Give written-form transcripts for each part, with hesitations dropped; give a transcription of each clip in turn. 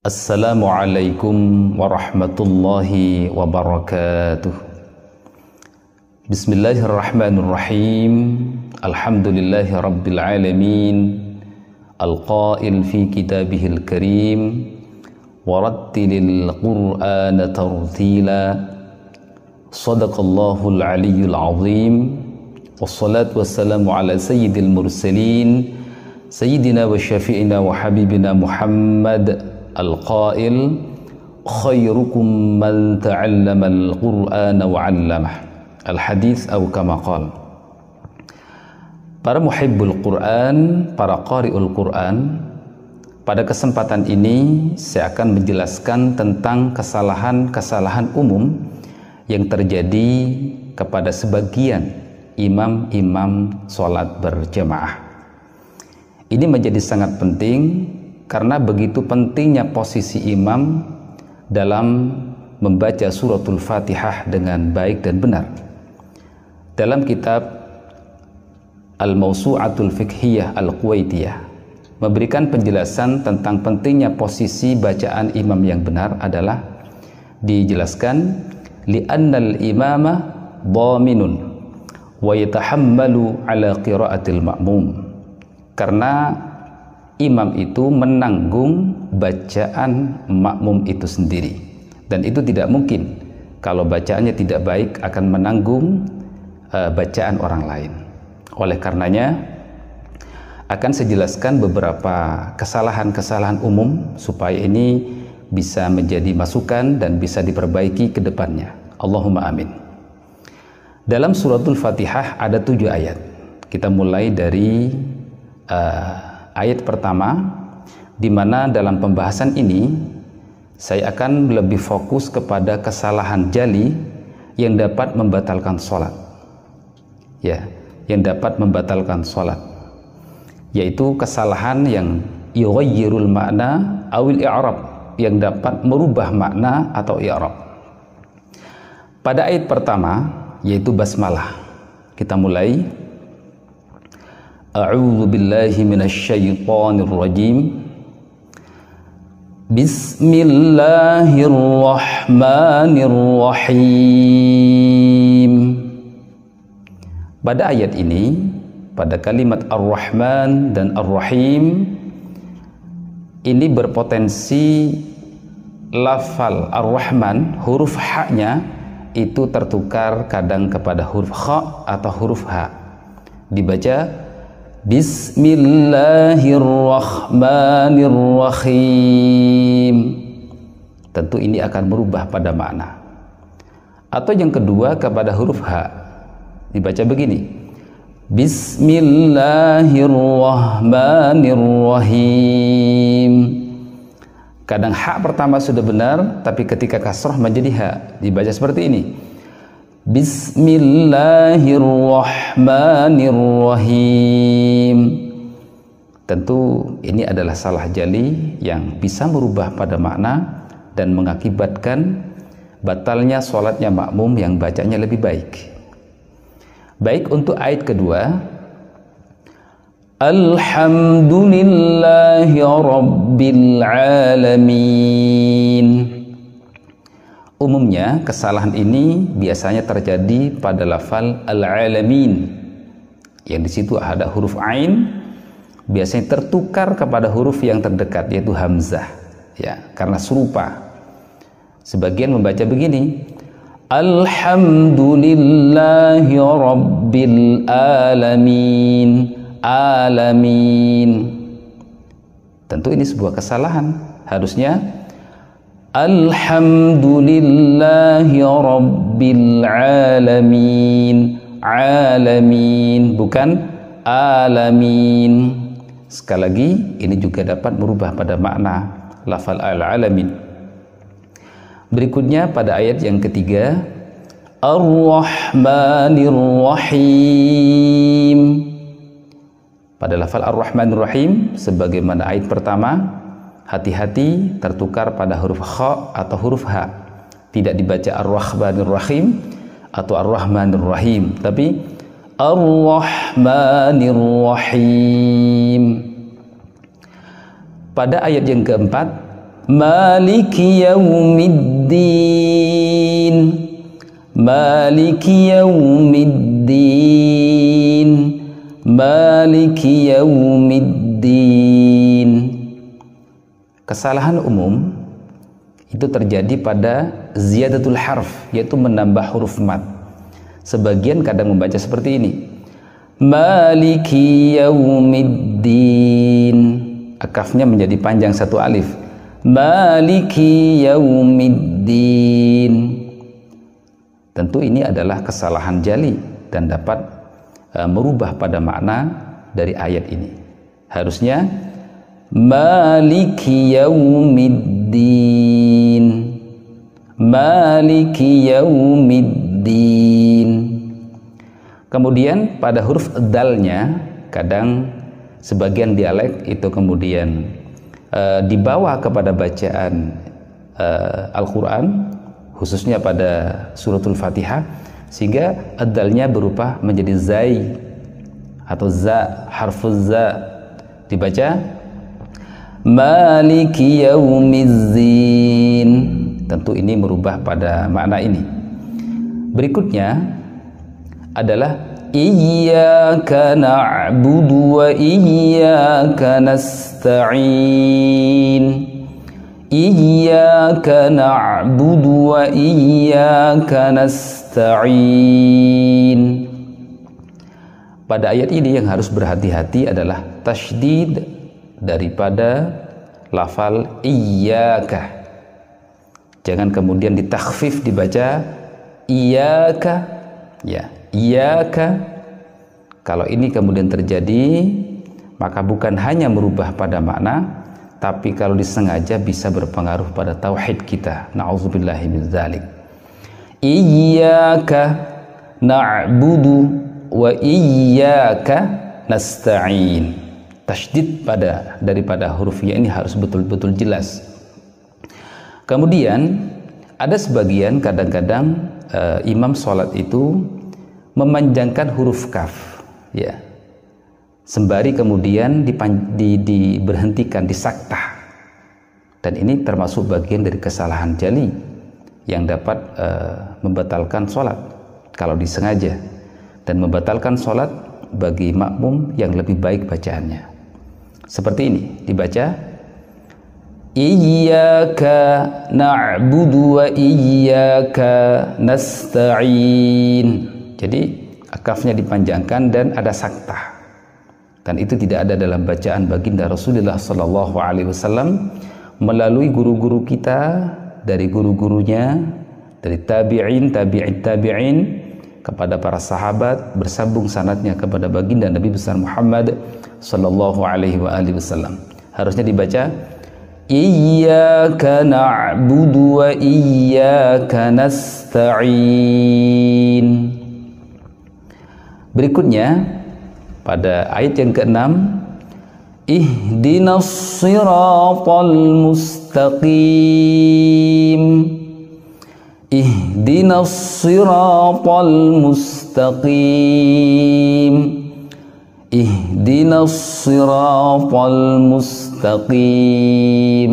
Assalamualaikum warahmatullahi wabarakatuh. Bismillahirrahmanirrahim. Alhamdulillahi rabbil alamin. Al-qail fi kitabihil karim. Warattilil qur'ana tartila. Sadaqallahul aliyyul azim. Wassalatu wassalamu ala sayyidil mursalin. Sayyidina wa syafi'ina wa habibina Muhammad Al-qail khairukum man ta'allama al-Qur'ana wa 'allamah. Al-hadits atau kama qala. Para muhibbul Quran, para qari'ul Quran, pada kesempatan ini saya akan menjelaskan tentang kesalahan-kesalahan umum yang terjadi kepada sebagian imam-imam sholat berjamaah. Ini menjadi sangat penting karena begitu pentingnya posisi imam dalam membaca suratul Fatihah dengan baik dan benar. Dalam kitab Al-Mawsu'atul Fiqhiyah Al-Kuwaitiyah memberikan penjelasan tentang pentingnya posisi bacaan imam yang benar adalah dijelaskan li'annal imama dhaminun wa yatahammalu ala qiraatil ma'mum, karena imam itu menanggung bacaan makmum itu sendiri, dan itu tidak mungkin kalau bacaannya tidak baik akan menanggung bacaan orang lain. Oleh karenanya akan saya jelaskan beberapa kesalahan-kesalahan umum supaya ini bisa menjadi masukan dan bisa diperbaiki ke depannya. Allahumma amin. Dalam suratul Fatihah ada 7 ayat. Kita mulai dari ayat pertama, di mana dalam pembahasan ini saya akan lebih fokus kepada kesalahan jali yang dapat membatalkan sholat, yang dapat membatalkan sholat, yaitu kesalahan yang yughayyirul makna awil i'rab, yang dapat merubah makna atau i'rab. Pada ayat pertama yaitu basmalah, kita mulai. A'udzu billahi minasyaitonir rajim. Bismillahirrahmanirrahim. Pada ayat ini, pada kalimat Ar-Rahman dan Ar-Rahim, ini berpotensi lafal Ar-Rahman, huruf ha-nya itu tertukar kadang kepada huruf kha atau huruf ha. Dibaca Bismillahirrahmanirrahim. Tentu ini akan berubah pada makna. Atau yang kedua kepada huruf ha, dibaca begini, Bismillahirrahmanirrahim. Kadang ha pertama sudah benar, tapi ketika kasrah menjadi ha, dibaca seperti ini, Bismillahirrahmanirrahim. Tentu ini adalah salah jali yang bisa merubah pada makna dan mengakibatkan batalnya sholatnya makmum yang bacanya lebih baik. Baik, untuk ayat kedua, Alhamdulillahi Rabbil Alamin. Umumnya kesalahan ini biasanya terjadi pada lafal al-alamin, yang di situ ada huruf ain, biasanya tertukar kepada huruf yang terdekat yaitu hamzah, karena serupa. Sebagian membaca begini, Alhamdulillahi Rabbil Alamin. Alamin. Tentu ini sebuah kesalahan. Harusnya Alhamdulillahi Rabbil Alamin. Alamin, bukan alamin. Sekali lagi, ini juga dapat merubah pada makna lafal al-alamin. Berikutnya pada ayat yang ketiga, Ar-Rahmanir-Rahim. Pada lafal Ar-Rahmanir-Rahim, sebagaimana ayat pertama, hati-hati tertukar pada huruf kha atau huruf ha. Tidak dibaca Ar-Rahmanir-Rahim atau Ar-Rahmanir-Rahim, tapi Ar-Rahmanir-Rahim. Pada ayat yang keempat, Maliki yaumiddin, Maliki yaumiddin, Maliki yaumiddin. Kesalahan umum itu terjadi pada ziyadatul harf, yaitu menambah huruf mad. Sebagian kadang membaca seperti ini, Maliki yaumiddin, akafnya menjadi panjang satu alif, Maliki yaumiddin. Tentu ini adalah kesalahan jali dan dapat merubah pada makna dari ayat ini. Harusnya Maliki yaumiddin, Maliki yaumiddin. Kemudian pada huruf dalnya, kadang sebagian dialek itu kemudian dibawa kepada bacaan Al-Quran, khususnya pada suratul Fatihah, sehingga dalnya berubah menjadi zai atau za, harfuz za, dibaca Maliki yaumizzin. Tentu ini merubah pada makna ini. Berikutnya adalah Iyyaka na'budu wa iyyaka nasta'in, Iyyaka na'budu wa iyyaka nasta'in. Pada ayat ini yang harus berhati-hati adalah tasydid daripada lafal iyyaka. Jangan kemudian ditakhfif dibaca iyyaka, ya, iyyaka. Kalau ini kemudian terjadi, maka bukan hanya merubah pada makna, tapi kalau disengaja bisa berpengaruh pada tauhid kita. Na'udzubillahi min dzalik. Iyyaka na'budu wa iyyaka nasta'in. Tasydid daripada huruf ya ini harus betul-betul jelas. Kemudian ada sebagian kadang-kadang imam sholat itu memanjangkan huruf kaf, ya, sembari kemudian diberhentikan, disaktah, dan ini termasuk bagian dari kesalahan jali yang dapat membatalkan sholat kalau disengaja, dan membatalkan sholat bagi makmum yang lebih baik bacaannya. Seperti ini dibaca Iyyaka na'budu wa iyyaka nasta'in. Jadi akafnya dipanjangkan dan ada saktah, dan itu tidak ada dalam bacaan baginda Rasulullah Sallallahu Alaihi Wasallam melalui guru-guru kita, dari guru-gurunya, dari tabi'in, tabi'in kepada para sahabat, bersambung sanadnya kepada baginda Nabi besar Muhammad Sallallahu Alaihi Wasallam. Harusnya dibaca Iyyaka na'budu wa iyyaka nasta'in. Berikutnya pada ayat yang ke-6, Ihdinas siratal mustaqim, Ihdinas siratal mustaqim, Ihdinas siratal mustaqim.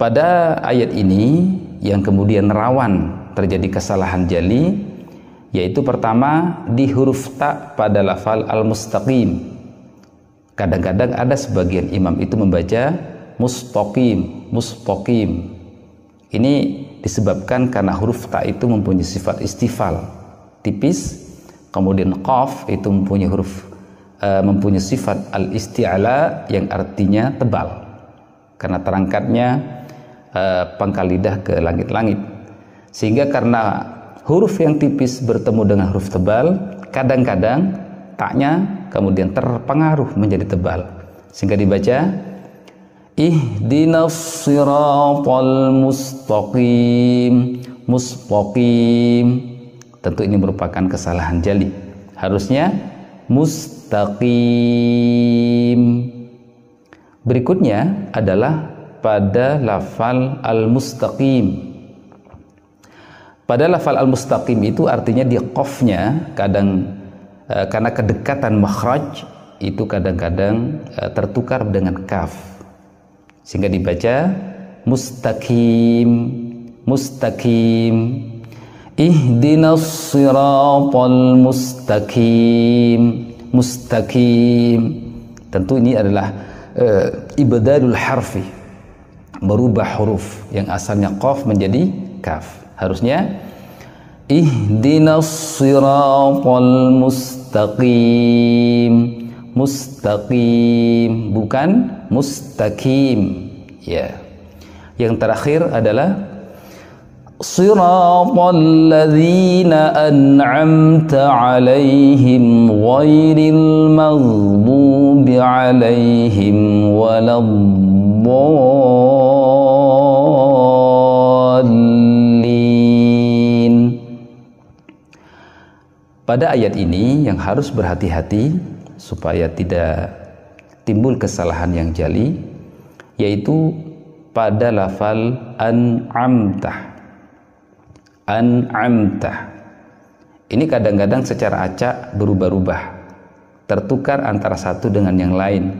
Pada ayat ini yang kemudian rawan terjadi kesalahan jali, yaitu pertama di huruf ta pada lafal al-mustaqim. Kadang-kadang ada sebagian imam itu membaca mustaqim, mustaqim. Ini disebabkan karena huruf ta itu mempunyai sifat istifal, tipis. Kemudian qaf itu mempunyai sifat al-isti'la yang artinya tebal, karena terangkatnya pangkal lidah ke langit-langit. Sehingga karena huruf yang tipis bertemu dengan huruf tebal, kadang-kadang taknya kemudian terpengaruh menjadi tebal, sehingga dibaca Ihdinas siratal mustaqim, mustaqim. Tentu ini merupakan kesalahan jali. Harusnya mustaqim. Berikutnya adalah pada lafal al-mustaqim. Pada lafal al-mustaqim itu artinya di qafnya kadang karena kedekatan makhraj itu kadang-kadang tertukar dengan kaf. sehingga dibaca mustaqim, mustaqim. Ihdinas siratal mustaqim, mustaqim. Tentu ini adalah ibdalul harfi, merubah huruf yang asalnya qaf menjadi kaf. Harusnya ihdinas siratal mustaqim, mustaqim, bukan mustaqim. Ya. Yang terakhir adalah siratal ladzina an'amta 'alaihim ghairil maghdubi 'alaihim waladdallin. Pada ayat ini yang harus berhati-hati supaya tidak timbul kesalahan yang jali, yaitu pada lafal an'amta. An'amta ini kadang-kadang secara acak berubah-ubah, tertukar antara satu dengan yang lain,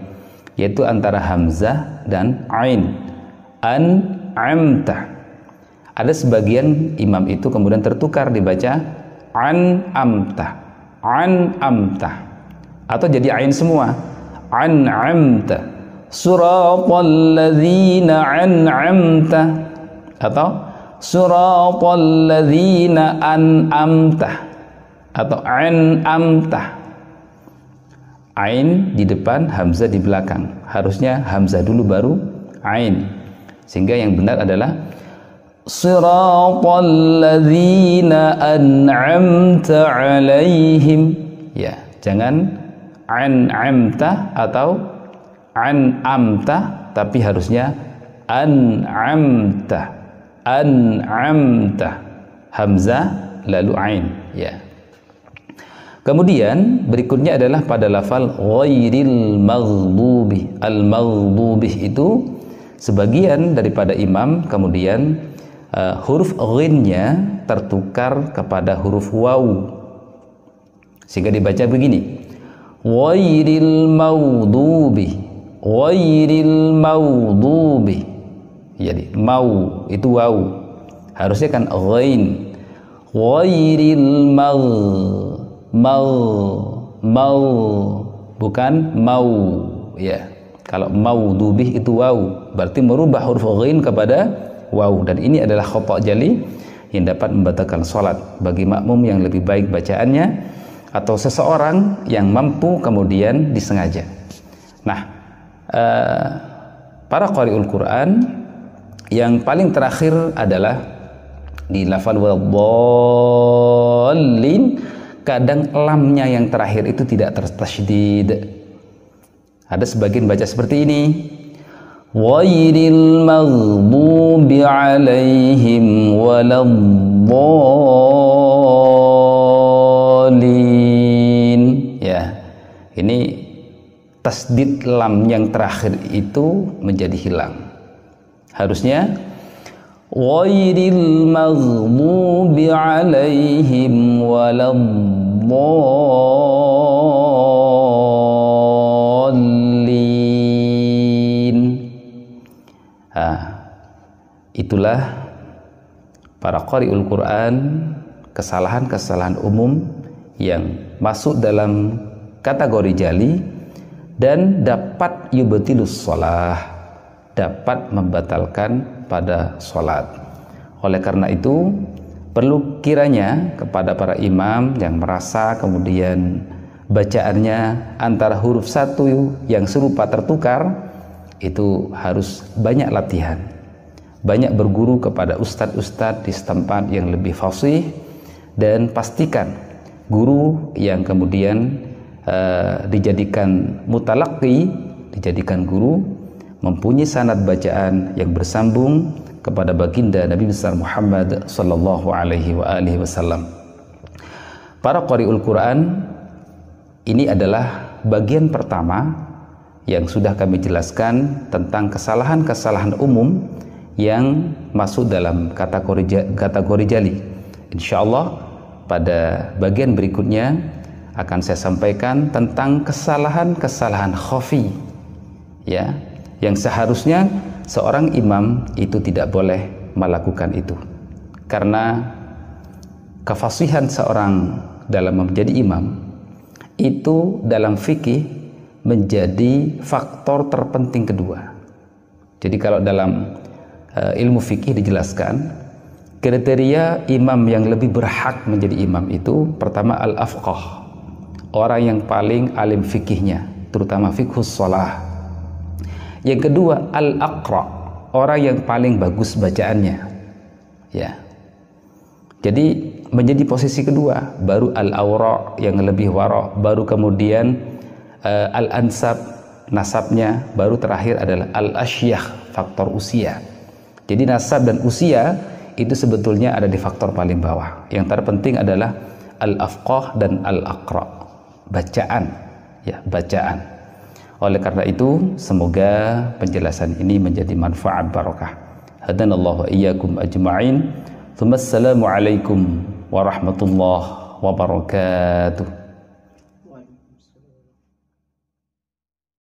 yaitu antara hamzah dan ain. An'amta. Ada sebagian imam itu kemudian tertukar dibaca an'amta, an'amta, atau jadi ain semua, an'amta, suratal ladzina an'amta, atau suratal ladzina an'amta, atau an'amta. Ain di depan, hamzah di belakang. Harusnya hamzah dulu baru ain. Sehingga yang benar adalah siratal ladzina an'amta 'alaihim. Ya, jangan an'amta atau an'amta, tapi harusnya an'amta. An'amta, hamzah lalu ain. Ya. Kemudian berikutnya adalah pada lafal ghairil maghdubi. Al-maghdubi itu sebagian daripada imam kemudian huruf ghinnya tertukar kepada huruf waw, sehingga dibaca begini, ghairil maghdubi, ghairil maghdubi. Jadi mau itu waw, harusnya kan ghain. Ghairil mau, bukan mau. Ya, kalau maudubih itu waw, berarti merubah huruf ghain kepada waw, dan ini adalah khata' jali yang dapat membatalkan sholat bagi makmum yang lebih baik bacaannya atau seseorang yang mampu kemudian disengaja. Nah, para qari'ul Quran yang paling terakhir adalah di lafal waladdallin, kadang lamnya yang terakhir itu tidak tertasydid. Ada sebagian baca seperti ini, ghairil maghdubi 'alaihim waladdallin. Ya, ini tasdid lam yang terakhir itu menjadi hilang. Harusnya ghairil maghdubi 'alaihim waladdallin. Itulah para qari'ul Quran, kesalahan-kesalahan umum yang masuk dalam kategori jali dan dapat yubtilus shalah, dapat membatalkan pada sholat. Oleh karena itu perlu kiranya kepada para imam yang merasa kemudian bacaannya antara huruf satu yang serupa tertukar, itu harus banyak latihan, banyak berguru kepada ustadz-ustadz di setempat yang lebih fasih, dan pastikan guru yang kemudian dijadikan mutalaqi, dijadikan guru, mempunyai sanad bacaan yang bersambung kepada baginda Nabi besar Muhammad sallallahu alaihi wasallam. Para qari'ul Quran, ini adalah bagian pertama yang sudah kami jelaskan tentang kesalahan-kesalahan umum yang masuk dalam kategori jali. Insyaallah pada bagian berikutnya akan saya sampaikan tentang kesalahan-kesalahan khafi, ya, yang seharusnya seorang imam itu tidak boleh melakukan itu, karena kefasihan seorang dalam menjadi imam itu dalam fikih menjadi faktor terpenting kedua. Jadi kalau dalam ilmu fikih dijelaskan, kriteria imam yang lebih berhak menjadi imam itu pertama al-afqah, orang yang paling alim fikihnya, terutama fiqhus shalah. Yang kedua al-aqra, orang yang paling bagus bacaannya, ya. Jadi menjadi posisi kedua, baru al-awra yang lebih wara, baru kemudian al-ansab nasabnya, baru terakhir adalah al-asyakh, faktor usia. Jadi nasab dan usia itu sebetulnya ada di faktor paling bawah. Yang terpenting adalah al-afqah dan al-aqra, bacaan, ya, bacaan. Oleh karena itu semoga penjelasan ini menjadi manfaat barakah. Hadanallahu wa iyyakum ajma'in. Assalamualaikum warahmatullahi wabarakatuh.